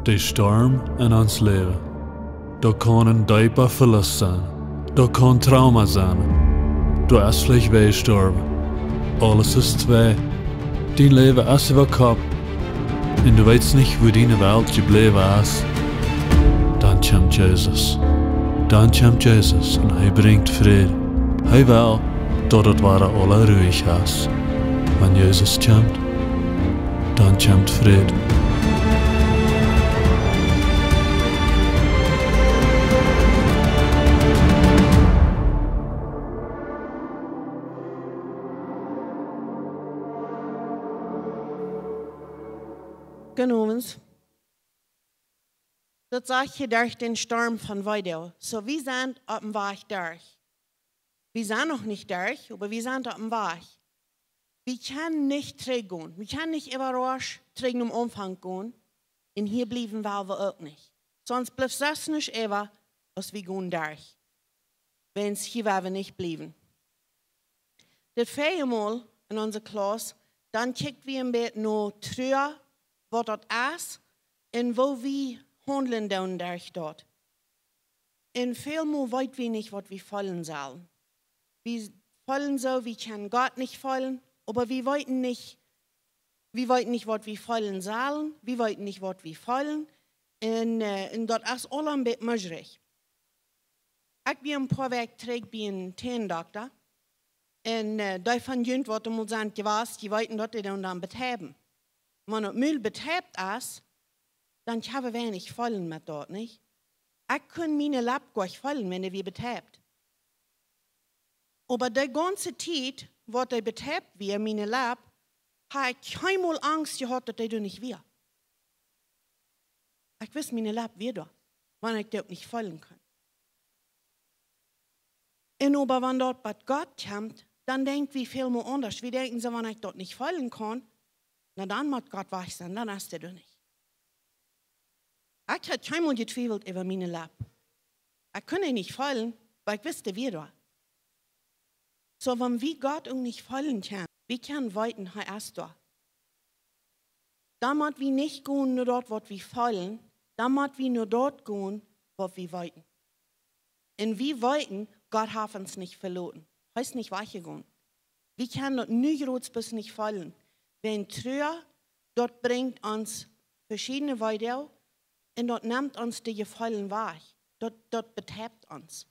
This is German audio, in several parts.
De storm in ons leven. Dat kan een dieper verlust zijn. Dat kan trauma zijn. Du is vielleicht weggestorben. Alles ist zwei. Dein Leben ist über Kopf. Und du weißt nicht, wo deine Welt geblieben ist. Dann kommt Jesus. Dann kommt Jesus und er bringt Frieden. Er will, dass es alle ruhig ist. Wenn Jesus kommt, dann kommt Frieden. Genoemens. Dat zag je durch den Sturm von Weidel. So, wir sind auf dem Weg durch. Wir sind noch nicht durch, aber wir sind auf dem Weg. Wir können nicht zurückgehen. Wir können nicht überrasch zurück im Umfang gehen. Und hier bleiben wir auch nicht. Sonst bleibt das nicht immer, als wir gehen durch. Wenn es hier wir nicht bleiben. Das vierte Mal in unserer Klasse, dann kicken wir ein bisschen noch drüber, was das ist und wo wir handeln dann durch dort. Und vielmal weit wir nicht, was wir fallen sollen. Wir fallen so, wir können Gott nicht fallen, aber wir wollten nicht, was wir fallen sollen, wir wollten nicht, was wir fallen. Und das ist alles ein bisschen möglich. Ich bin ein paar Wochen zurück bei einem Tierendoktor. Und davon jünt, was du mal sagen, die wollten dort dann betreiben. Wenn das Müll betreibt ist, dann habe ich wenig Fallen mit dort, nicht? Ich kann meine Lab gar nicht fallen, wenn wir betreibt. Aber die ganze Zeit, wo die betreibt wird, meine Lab, habe ich keinmal Angst gehabt, dass die nicht wird. Ich weiß, meine Lab wird da, wenn ich dort nicht fallen kann. Und aber wenn dort bei Gott kommt, dann denken wir viel mehr anders. Wir denken so, wenn ich dort nicht fallen kann, na dann muss Gott wach sein, dann hast du doch nicht. Ich habe keinmal gezweifelt über meine Lab. Ich konnte nicht fallen, weil ich wusste, wie da. So, wenn wir Gott nicht fallen können, wir können weiten, er ist da. Dann müssen wir nicht gehen nur dort, wo wir fallen, dann müssen wir nur dort gehen, wo wir weiten. Und wir weiten, Gott hat uns nicht verloren. Heißt nicht weitergehen. Wir können dort nicht bis nicht fallen. Wenn Trüer, dort bringt uns verschiedene Weide und dort nimmt uns die Gefallen wahr. Dort betreibt uns.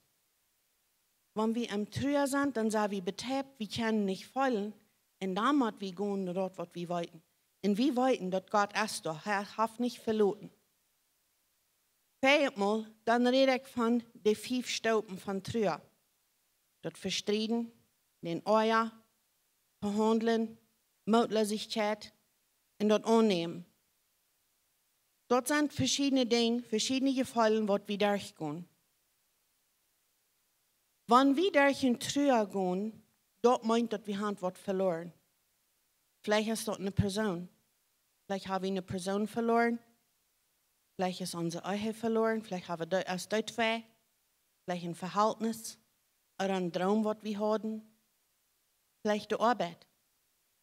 Wenn wir am Trüer sind, dann sagen wir betreibt, wir können nicht fallen und dann müssen wir gehen dort, wo wir wollten. Und wir wollten, dort Gott ist da, er hat nicht verloren. Viermal, dann rede ich von den 5 Stauben von Trüer. Dort verstriden, den Euer, verhandeln, Mutlosigkeit und dort annehmen. Dort sind verschiedene Dinge, verschiedene Gefallen, wo wir durchgehen. Wenn wir durch ein Trüer gehen, dort meint, dass wir haben was verloren. Vielleicht ist dort eine Person. Vielleicht haben wir eine Person verloren. Vielleicht ist unsere Ehe verloren. Vielleicht haben wir es dort weh. Vielleicht ein Verhältnis oder ein Traum, was wir hatten. Vielleicht die Arbeit.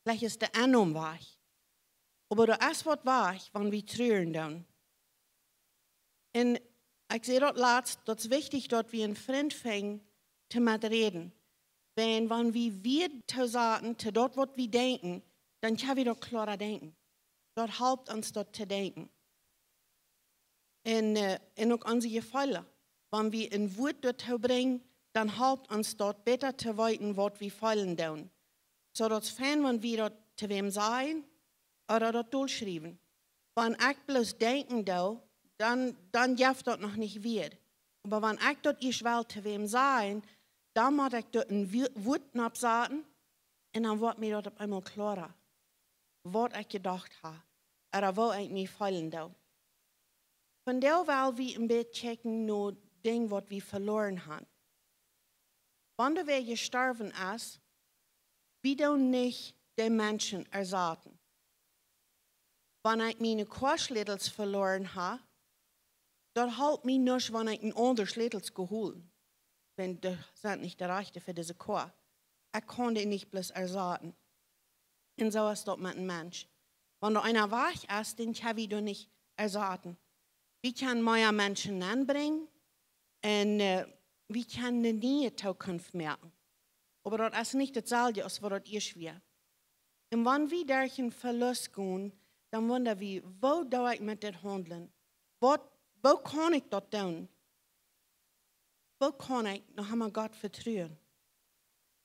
Vielleicht ist der Annahme weich. Aber da ist was weich, wenn wir trüren dann. Und ich sehe dort laatst, das ist wichtig, dass wir einen Freund fangen, zu mit reden. Wenn wir zu sagen, zu dort, was wir denken, dann können wir doch klarer denken. Dort hilft uns dort zu denken. Und auch unsere Gefälle. Wenn wir in Wut dort bringen, dann hilft uns dort besser zu weiten, was wir fallen tun. So dass wenn wir dort zu wem sagen oder dort durchschreiben. Wenn ich bloß denken will, dann darf dort noch nicht wird. Aber wenn ich dort ich will zu wem sagen, dann muss ich dort einen Wut sagen und dann wird mir dort auf einmal klarer, was ich gedacht habe oder wo ich mich fallen will. Von der weil wir ein bisschen checken, nur Dinge, was wir verloren haben. Wenn wir gestorben ist, wir dürfen nicht den Menschen ersatten. Wenn ich meine Chorschlädels verloren habe, dann hält mich nicht, wenn ich einen anderen Schlädels geholt habe. Wenn das sind nicht der Rechte für diese Chor. Ich konnte ihn nicht bloß ersatten. Und so ist das mit einem Mensch. Wenn du einer weich ist, den kann ich nicht ersatten. wie kann mehr Menschen anbringen und wie kann eine neue Zukunft merken. Aber das ist nicht dasselbe, als was das ist wir. Und wenn wir durch einen Verlust gehen, dann wundern wir, wo darf ich mit dem handeln? Wo kann ich das tun? Wo kann ich noch einmal Gott vertrauen?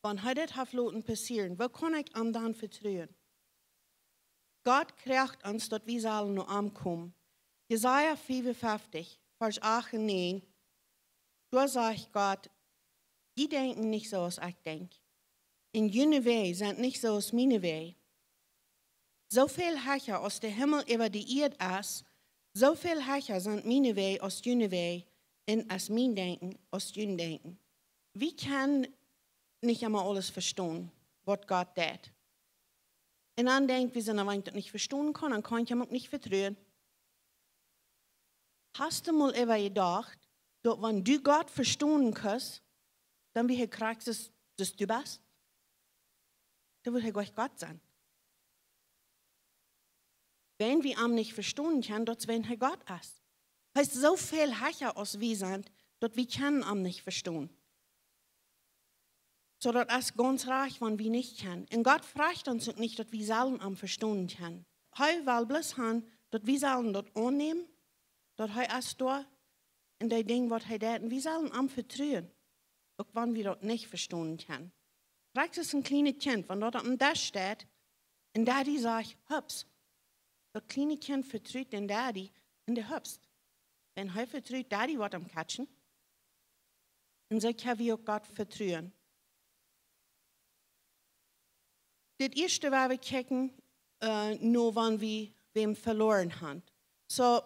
Wenn heute das passieren, wo kann ich ihm dann vertrauen? Gott kriegt uns, dass wir sollen noch ankommen. Jesaja 55, Vers 8 und 9, da sagt Gott, die denken nicht so, als ich denke. Und jene Wege sind nicht so, als meine Wege. So viel höher aus der Himmel über die Erde ist, so viel höher sind meine Wege aus jene Wege und als mein Denken aus jene Denken. Wir können nicht einmal alles verstehen, was Gott tut. Und dann denkt, wir sind aber nicht verstehen können, dann kann ich ihm auch nicht vertrauen. Hast du mal über gedacht, dass wenn du Gott verstehen kannst, dann wie kriegst du, dass du bist? Dann wird er gleich Gott sein. Wenn wir ihn nicht verstehen können, dass wenn er Gott ist. Heißt so viel höher als wir sind, dass wir können ihn nicht verstehen. So dass es ganz reich, wenn wir nicht können. Und Gott fragt uns nicht, dass wir sollen ihn verstehen können. Er will bloß haben, dass wir sollen das annehmen, dass er ist da in den Dingen, was er tut. Und wir sollen ihm vertrauen, auch wenn wir das nicht verstehen können. Vielleicht ist ein kleines Kind, wenn dort am Tisch steht, und Daddy sagt, hups. Das kleine Kind vertraut den Daddy und der hupst. Wenn er vertraut, Daddy wird am Catchen. Und so können wir auch Gott vertrauen. Das erste, was wir gucken, nur wenn wir wem verloren haben. So,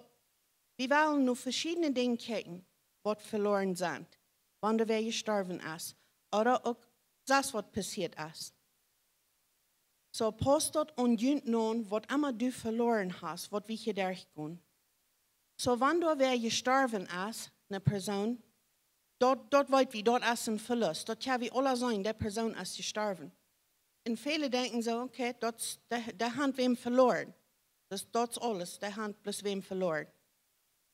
wir wollen nur verschiedene Dinge gucken, was verloren sind. Wenn wer gestorben ist. Oder auch das, was passiert ist. So, passt dort und jünt nun, was immer du verloren hast, was wir hier durchgehen. So, wenn du wer gestorben ist, eine Person, dort wollt wir, dort ist ein Verlust. Dort kann wir alle sagen, der Person ist gestorben. Und viele denken so, okay, der hat wem verloren. Das ist alles, der hat bloß wem verloren.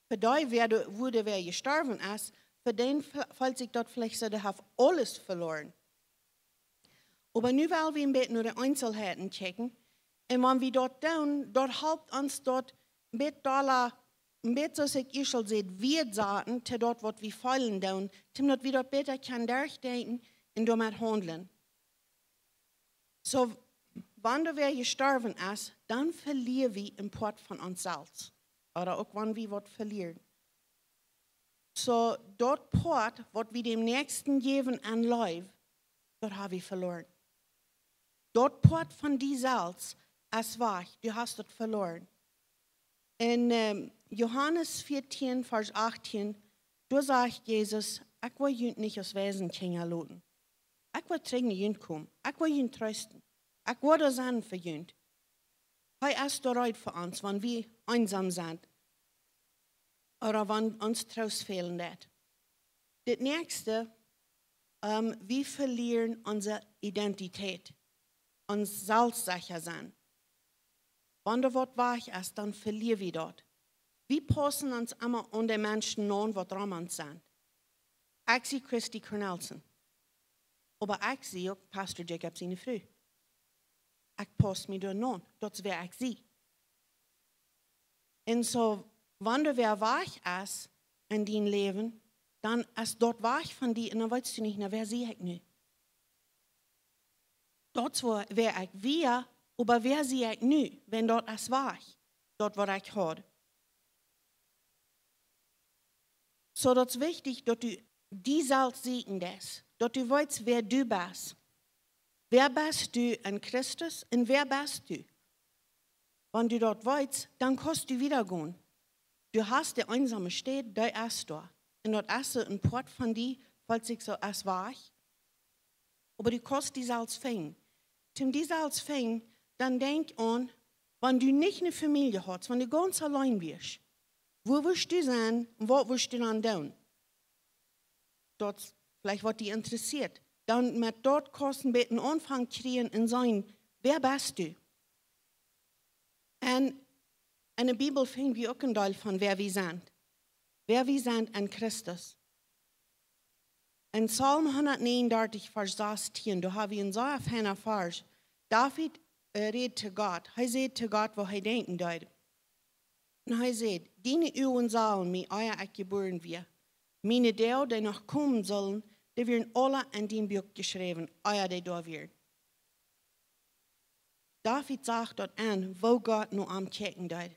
Für die, wer gestorben ist, für den fällt sich dort vielleicht so, der hat alles verloren. Aber nu wollen wir ein bisschen nur die Einzelheiten checken. Und wenn wir dort tun, dort helpt uns dort ein bisschen, so ich schon sehe, wir sagen, zu dort, was wir fallen tun, damit wir dort besser können durchdenken und damit handeln. So, wenn wer gestorben ist, dann verlieren wir einen Part von uns selbst. Oder auch wenn wir was verlieren. So, dort Part, was wir dem Nächsten geben an Leib, dort haben wir verloren. Dort Part von dir selbst, es war, du hast das verloren. In Johannes 14, Vers 18, da sagt Jesus, ich will jünt nicht aus Wesen Kinder lassen. Ich will trinken jünt kommen. Ich will jünt trösten. Ich will das sein für jünt. Er ist bereit für uns, wenn wir einsam sind. Oder wenn uns Trost fehlen wird. Das nächste, wir verlieren unsere Identität. Uns selbstsicher sein. Wenn der Wort wahr ist, dann verlieren wir dort. Wir passen uns immer an den Menschen an, die dran uns sind. Ich sehe Christy Cornelson. Aber ich sehe auch Pastor Jacob seine Frau. Ich passe mich dort an. Das wäre ich sie. Und so, wenn du wer wahr ist in deinem Leben, dann ist dort wahr von dir und dann weißt du nicht, na, wer sehe ich nicht. Dort wäre ich wir, aber wer sehe ich nicht, wenn dort es war, dort wo ich habe. So, das ist wichtig, dass du die selbst sehen das, dass du weißt, wer du bist. Wer bist du in Christus und wer bist du? Wenn du dort weißt, dann kannst du wieder gehen. Du hast die einsame Stadt, der ist da. Und dort ist ein Port von dir, falls ich so es war. Aber du kannst die selbst finden. Wenn du selbst fängst, dann denk an, wenn du nicht eine Familie hast, wenn du ganz allein bist, wo willst du sein und was willst du dann tun? Dort, vielleicht was dich interessiert. Dann mit dort kosten beten Anfang kriegen und sagen, wer bist du? Und in der Bibel finden wir auch einen Teil von wer wir sind. wer wir sind an Christus. In Psalm 139, Vers 16, da haben wir in so einer Vers, David redet zu Gott. Er sagt zu Gott, wo er denken dort. Und er sagt, deine Uhren sollen mir euer Eck geboren wir. Meine Deo, die noch kommen sollen, die werden alle in dem Buch geschrieben, euer die da werden. David sagt dort an, wo Gott nur am Checken dort.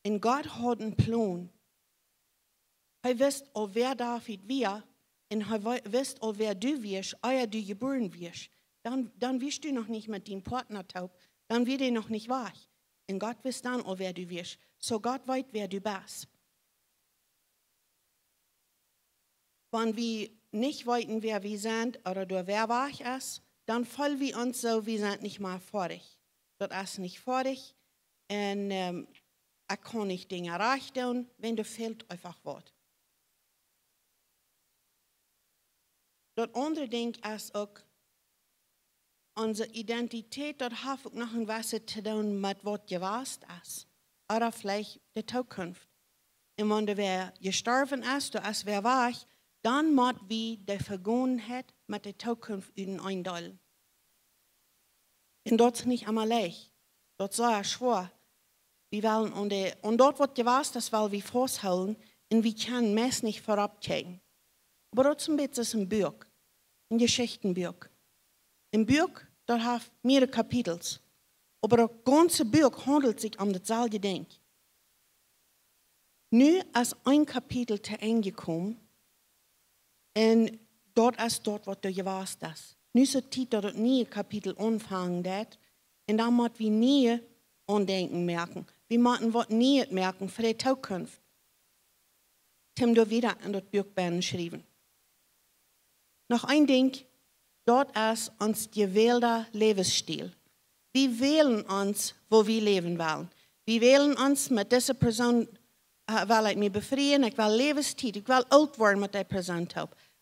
Und Gott hat einen Plan. Er wisst, wer David wir, und er wisst, wer du wirst, euer du geboren wirst. Dann wirst du noch nicht mit dem Partner taub, dann wird er noch nicht wach. Und Gott wisst dann, wer du wirst. So Gott weiß, wer du bist. Wenn wir nicht wissen, wer wir sind oder wer wach ist, dann fühlen wir uns so, wir sind nicht mal fertig. Das ist nicht fertig und ich kann nicht Dinge erreichen, wenn du fehlt einfach was. Das andere Ding ist auch, unsere Identität, das hat auch noch ein was zu tun mit was gewesen ist. Oder vielleicht die Zukunft. Und wenn du gestorben ist, du ist wer war, dann muss wir die Vergangenheit mit der Zukunft eindeulen. Und das ist nicht einmal leicht. Das ist sehr schwer. Wir wollen und dort wird gewesen, das wollen wir festhalten und wir können meist nicht vorabchecken. Aber das ist ein bisschen ein Buch, ein Geschichtenbuch. Ein Buch, das hat mehrere Kapitel. Aber das ganze Buch handelt sich um dasselbe Ding. Nu ist ein Kapitel zu Ende gekommen und dort ist dort, was du gewusst hast. Nu so Zeit, dass das neue Kapitel anfangen wird und dann müssen wir nie Andenken merken. Wir müssen was Neues merken für die Zukunft. Tim du wieder in das Buch schreiben. Noch ein Ding, dort ist uns gewählter Lebensstil. Wir wählen uns, wo wir leben wollen. Wir wählen uns mit dieser Person, will ich mich befreien, ich will Lebenszeit, ich will alt werden mit der Person.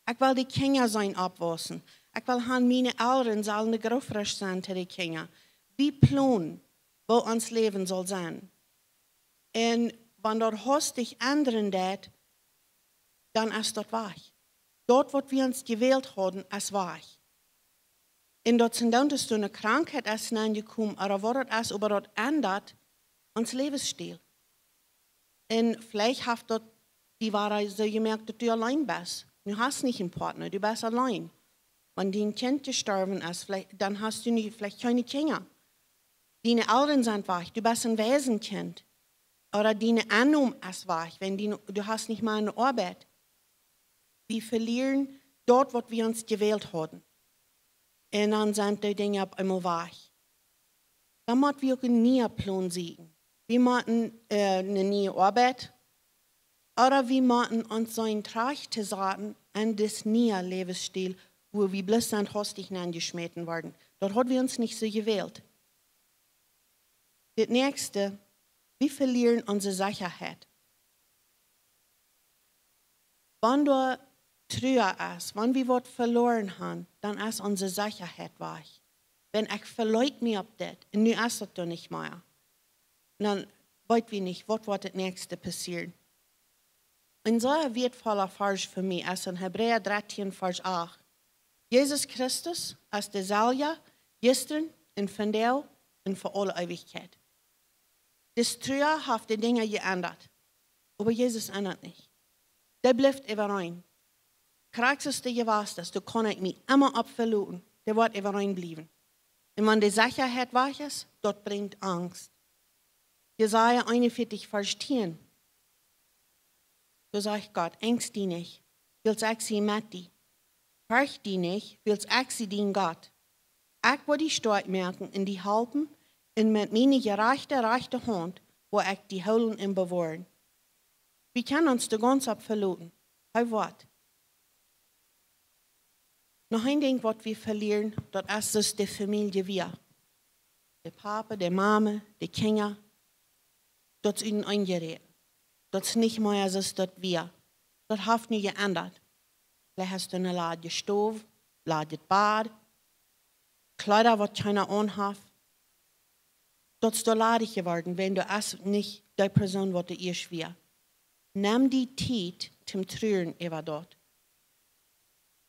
Ich will die Kinder sein abwaschen. Ich will meine Eltern sollen größer sein zu den Kindern. Wir planen, wo uns Leben soll sein. Und wenn dort hastig ändern wird, dann ist das wahr. Dort, wo wir uns gewählt haben, ist wahr. Und dort sind dann, dass du eine Krankheit ist hineingekommen, oder was das ist, aber dort ändert uns Lebensstil. Und vielleicht hast dort die Wahrheit so gemerkt, dass du allein bist. Du hast nicht einen Partner, du bist allein. Wenn dein Kind gestorben ist, dann hast du vielleicht keine Kinder. Deine Eltern sind wach, du bist ein Waisenkind. Oder deine Annahme ist wach, wenn du hast nicht mal eine Arbeit. Wir verlieren dort, wo wir uns gewählt haben. Und dann sind die Dinge auf einmal wach. Dann müssen wir auch einen neuen Plan sehen. Wir müssen eine neue Arbeit. Oder wir müssen uns so ein Trag zu sagen an das neue Lebensstil, wo wir bloß sind hastig hineingeschmissen werden. Dort haben wir uns nicht so gewählt. Das nächste, wir verlieren unsere Sicherheit. Wenn du trauer ist, wenn wir was verloren haben, dann ist unsere Sicherheit wach. Wenn ich verleut mich auf das, und nun ist das nicht mehr, dann weiß wir nicht, was wird das nächste passieren. Ein so wertvoller Vers für mich ist in Hebräer 13, Vers 8. Jesus Christus ist derselbe, gestern und von der und für alle Ewigkeit. Das Trauer hat die Dinge geändert, aber Jesus ändert nicht. Der bleibt überein. Kriegst du gewusst, dass du kannst mich immer abverloren, der wird überein bleiben. Und wenn die Sicherheit wach ist, dort bringt Angst. Jesaja 41, Vers 10. Du sagst Gott, Angst die nicht, willst ich sie mit dir. Furcht die nicht, willst ich sie den Gott. Ich will die Stadt merken in die Halpen und mit meiner gerechten Hand, wo ich die holen und bewahren. Wir können uns die ganz abverloren. Hei Wort. Noch ein Ding, was wir verlieren, das ist die Familie wir. Der Papa, der Mama, die Kinder, das ist ihnen eingeredet. Das ist nicht mehr so, das wir. Das hat nie geändert. Vielleicht hast du eine Lade Stove, Lade Bad, Kleider, was keiner anhat. Das ist der Lade geworden, wenn du es nicht die Person, was du ihr schwer. nimm die Zeit zum Trüren über dort.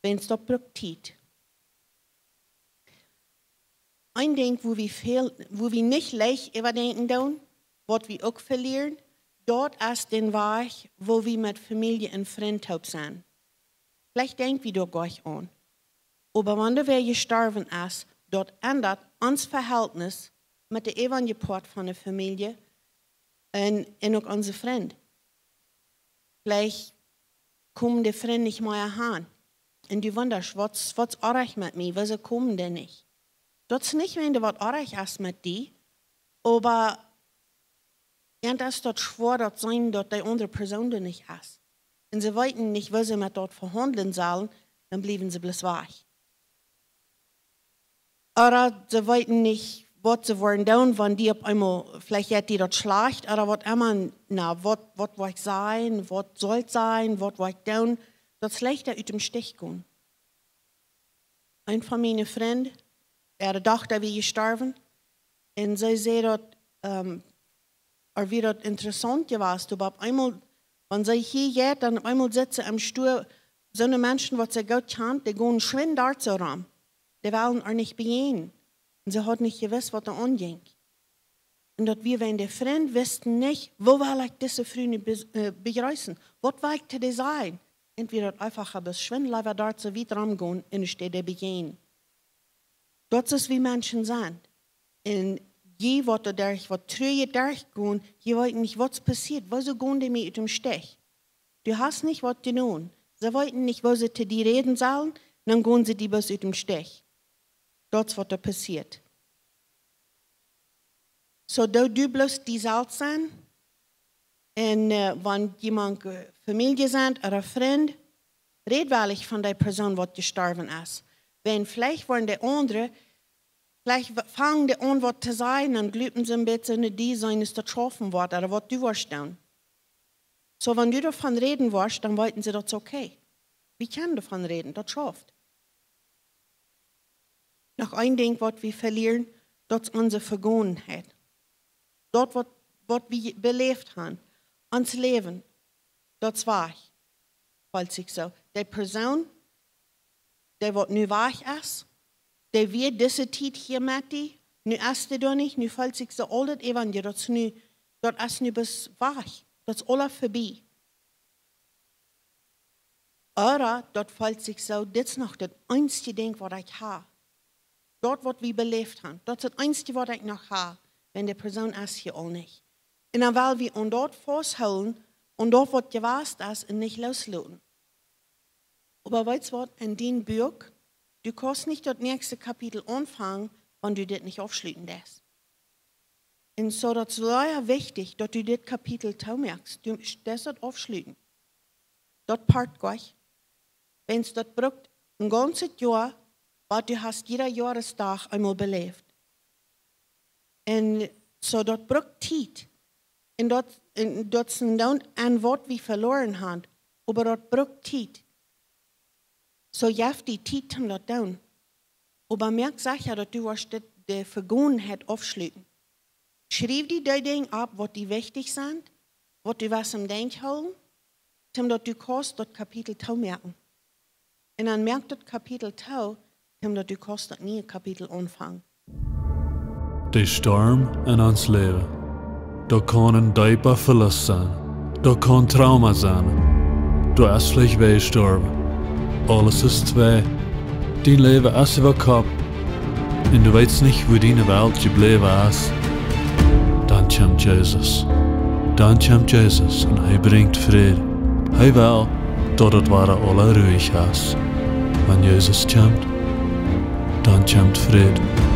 Wenn es dort braucht Zeit. Ein Ding, wo wir nicht leicht überdenken tun, was wir auch verlieren, dort ist den Weg, wo wir mit Familie und Freunden sind. Vielleicht denken wir doch gleich an. Aber wenn wir gestorben ist, dort ändert unser Verhältnis mit der Evangelieport von der Familie und auch unsere Freunde. Vielleicht kommen die Freunde nicht mehr heran. Und du wunderst, was recht mit mir, wieso kommen die nicht? Das ist nicht, wenn du was recht ist mit dir, aber es ist dort schwer, dass sein, dass die andere Person da nicht ist. Und sie wollten nicht, wie sie mit dort verhandeln sollen, dann blieben sie bloß weg. Oder sie wollten nicht, was sie wollen tun, wenn die auf einmal, vielleicht hat die dort schlecht, oder was immer, was will ich sein, was soll es sein, was will ich tun, das ist leichter aus dem Stich gehen. Ein von meinen Freunden, ihre Tochter wie gestorben, und sie sehen dort, wie das interessant gewesen, aber auf einmal, wenn sie hier geht, dann auf einmal sitzen am Stuhl, so eine Menschen, die sie gut kennt, die gehen schön dort so rum. Die wollen auch nicht begehen. Und sie hat nicht gewusst, was da anging. Und dass wir, wenn die Freunde wussten nicht, wo will ich diese Freunde begrüßen? Was will ich die sein? Und wir dort einfach ein bisschen schwindel, dort so weit rumgehen und steht der begehen. Das ist, wie Menschen sind. Und je was trüge durchgehen, je weiß nicht, was passiert. Wieso gehen die mit dem Stich? Du hast nicht was zu tun. Sie wollten nicht, wo sie zu dir reden sollen, dann gehen sie die bis mit dem Stich. Das ist, was da passiert. So, da du bloß die Salz sein, und wenn jemand Familie sind oder ein Freund, red wahrlich von der Person, die gestorben ist. Wenn vielleicht wollen die anderen, vielleicht fangen die an, was zu sein, dann glauben sie ein bisschen, die sein ist getroffen worden, oder was du warst dann. So, wenn du davon reden warst, dann wollten sie, das okay. Wir können davon reden, das schafft. Noch ein Ding, was wir verlieren, das ist unsere Vergangenheit. Dort, was wir belebt haben, unser Leben, das war ich. Falls ich so. Die Person, die was nu weich ist, die wird diese Zeit hier mit dir, nu ist die da nicht, nu falls ich so all das Evangelium, das ist nu bis weich, das ist alles vorbei. Oder, dort falls ich so, das ist noch das einzige Ding, was ich habe. Dort, was wir belebt haben, das ist das einzige, was ich noch habe, wenn die Person ist hier auch nicht. Und dann wollen wir uns dort festhalten und dort, was gewusst ist, und nicht loslassen. Aber weißt du was, in dem Buch, du kannst nicht das nächste Kapitel anfangen, wenn du das nicht aufschließen lässt. Und so, das ist sehr wichtig, dass du das Kapitel merkst. Du musst das aufschließen. Das part gleich. Wenn es das braucht, ein ganzes Jahr, weil du hast jeder Jahrestag einmal belebt. Und so, das braucht Zeit. Und das ist ein Wort, wie verloren haben. Aber das braucht Zeit. So, you have die Zeit, um das zu tun. Aber merk sicher, dass du die Vergangenheit aufschließen. Schreib die Dinge ab, was die wichtig sind, was du was im Denk holen, damit du kannst das Kapitel 2 merken. Und dann merkt das Kapitel 2, damit du kannst das neue Kapitel anfangen. Der Sturm in ons Leben. Da kann ein dieper Verlust sein. Da kann Trauma sein. Du hast vielleicht wehgestorben. Alles ist zwei. Dein Leben ist über Kopf. Und du weißt nicht, wo deine Welt geblieben ist. Dann kommt Jesus. Dann kommt Jesus und er bringt Frieden. Er will, dass das wahre alle ruhig ist. Wenn Jesus kommt, dann kommt Frieden.